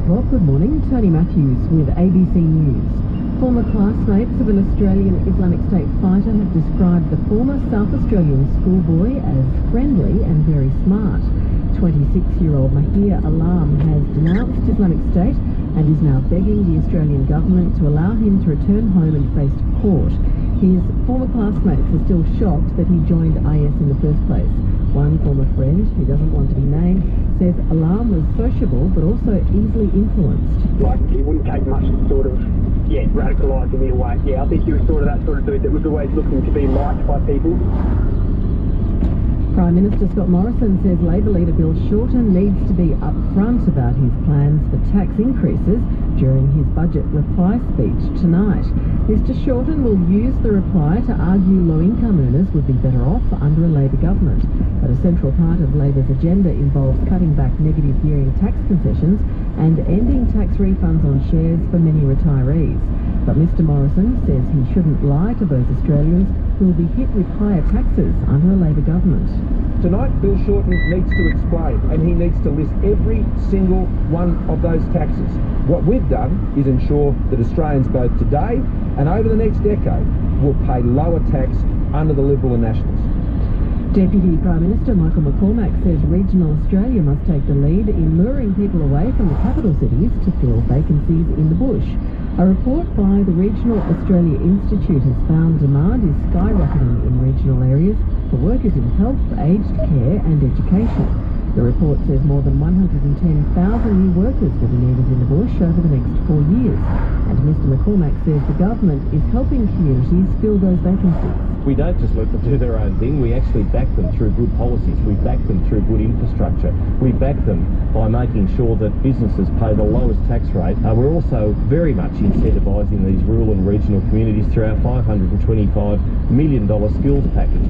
o'clock. Good morning. Tony Matthews with ABC News. Former classmates of an Australian Islamic State fighter have described the former South Australian schoolboy as friendly and very smart. 26-year-old Mahir Alam has denounced Islamic State and is now begging the Australian government to allow him to return home and face court. His former classmates are still shocked that he joined IS in the first place. One former friend, who doesn't want to be named, says Alam was sociable but also easily influenced. Like, he wouldn't take much to sort of, radicalise him in a way. I think he was sort of that sort of dude that was always looking to be liked by people. Prime Minister Scott Morrison says Labor leader Bill Shorten needs to be upfront about his plans for tax increases during his budget reply speech tonight. Mr Shorten will use the reply to argue low-income earners would be better off under a Labor government. But a central part of Labor's agenda involves cutting back negative gearing tax concessions and ending tax refunds on shares for many retirees. But Mr Morrison says he shouldn't lie to those Australians who will be hit with higher taxes under a Labor government. Tonight, Bill Shorten needs to explain, and he needs to list every single one of those taxes. What we've done is ensure that Australians both today and over the next decade will pay lower tax under the Liberal and Nationals. Deputy Prime Minister Michael McCormack says regional Australia must take the lead in luring people away from the capital cities to fill vacancies in the bush. A report by the Regional Australia Institute has found demand is skyrocketing in regional areas for workers in health, aged care and education. The report says more than 110,000 new workers will be needed in the bush over the next 4 years. And Mr McCormack says the government is helping communities fill those vacancies. We don't just let them do their own thing, we actually back them through good policies, we back them through good infrastructure, we back them by making sure that businesses pay the lowest tax rate. We're also very much incentivising these rural and regional communities through our $525 million skills package.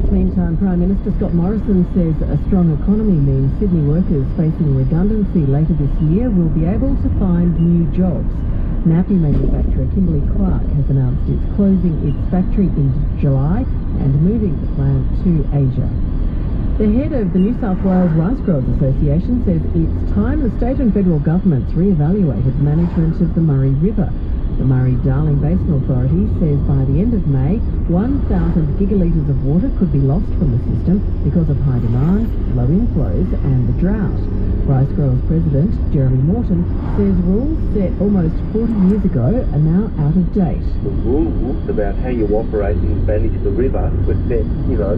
Meantime, Prime Minister Scott Morrison says a strong economy means Sydney workers facing redundancy later this year will be able to find new jobs. Nappy manufacturer Kimberly-Clark has announced it's closing its factory in July and moving the plant to Asia. The head of the New South Wales Rice Growers Association says it's time the state and federal governments re-evaluated management of the Murray River. The Murray-Darling Basin Authority says by the end of May, 1,000 gigalitres of water could be lost from the system because of high demand, low inflows and the drought. Rice Growers President Jeremy Morton says rules set almost 40 years ago are now out of date. The rules about how you operate and manage the river were set,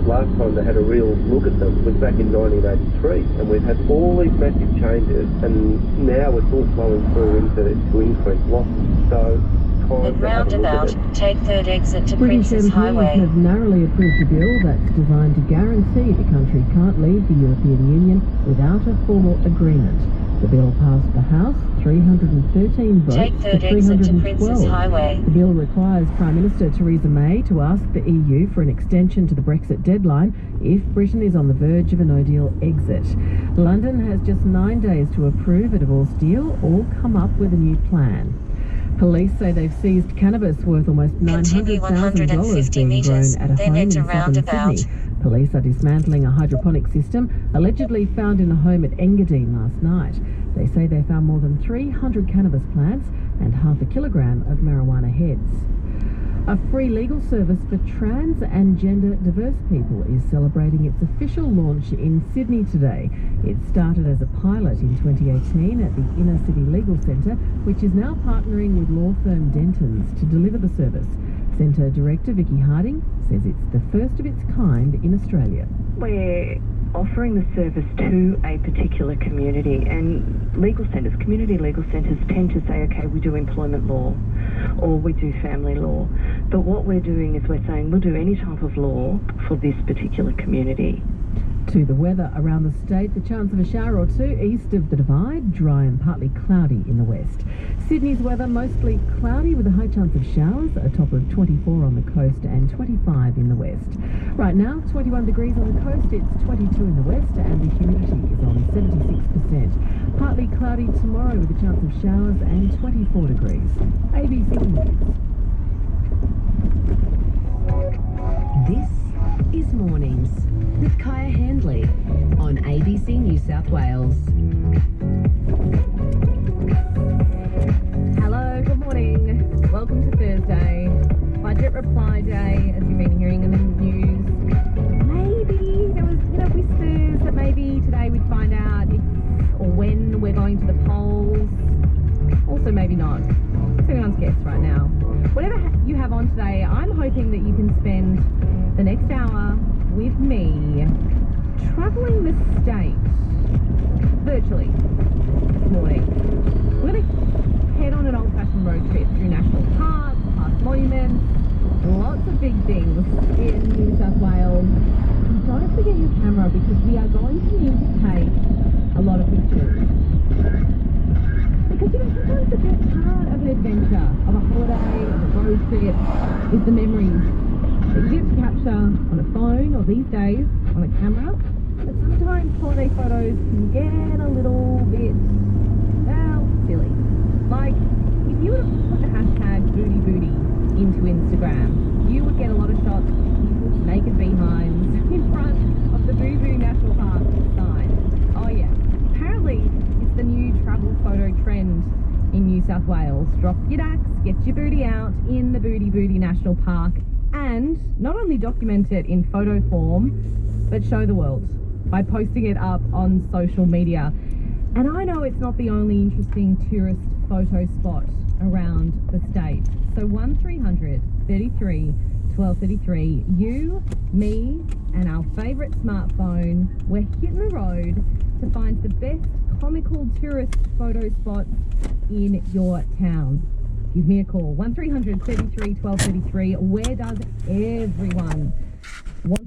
last time they had a real look at them was back in 1983, and we've had all these massive changes, and now it's all flowing through into increased losses. So at roundabout, take third exit to British Princes MPs Highway. have narrowly approved a bill that's designed to guarantee the country can't leave the European Union without a formal agreement. The bill passed the House, 313 votes Take third to exit to 312. Princes Highway. The bill requires Prime Minister Theresa May to ask the EU for an extension to the Brexit deadline if Britain is on the verge of a no-deal exit. London has just 9 days to approve a divorce deal or come up with a new plan. Police say they've seized cannabis worth almost $900,000 being grown at a home in southern Sydney. Police are dismantling a hydroponic system allegedly found in a home at Engadine last night. They say they found more than 300 cannabis plants and half a kilogram of marijuana heads. A free legal service for trans and gender diverse people is celebrating its official launch in Sydney today. It started as a pilot in 2018 at the Inner City Legal Centre, which is now partnering with law firm Dentons to deliver the service. Centre Director Vicky Harding says it's the first of its kind in Australia. We're offering the service to a particular community, and community legal centres tend to say, okay, we do employment law or we do family law, but what we're doing is we're saying we'll do any type of law for this particular community. To the weather around the state, the chance of a shower or two east of the Divide, dry and partly cloudy in the west. Sydney's weather mostly cloudy with a high chance of showers, a top of 24 on the coast and 25 in the west. Right now, 21 degrees on the coast, it's 22 in the west and the humidity is on 76%. Partly cloudy tomorrow with a chance of showers and 24 degrees. ABC News. This is Mornings with Kaya Handley on ABC New South Wales. hoping that you can spend the next hour with me travelling the state virtually this morning. We're going to head on an old-fashioned road trip through national parks, past monuments, lots of big things in New South Wales. And don't forget your camera because we are going to need to take a lot of pictures. Because, you know, sometimes the best part of an adventure, of a holiday, of a road trip, is the memories that you get to capture on a phone or these days on a camera. But sometimes holiday photos can get a little bit, well, silly. Like, if you were to put the hashtag booty booty into Instagram, you would get a lot of shots of people's naked behinds in front of the Boo Boo National Park sign. Oh yeah, apparently it's the new travel photo trend in New South Wales. Drop your dacks, get your booty out in the Booty Booty National Park, and not only document it in photo form, but show the world by posting it up on social media. And I know it's not the only interesting tourist photo spot around the state. So 1300 33 1233, you, me, and our favourite smartphone, we're hitting the road to find the best comical tourist photo spots in your town. Give me a call, 1300 33 1233. Where does everyone want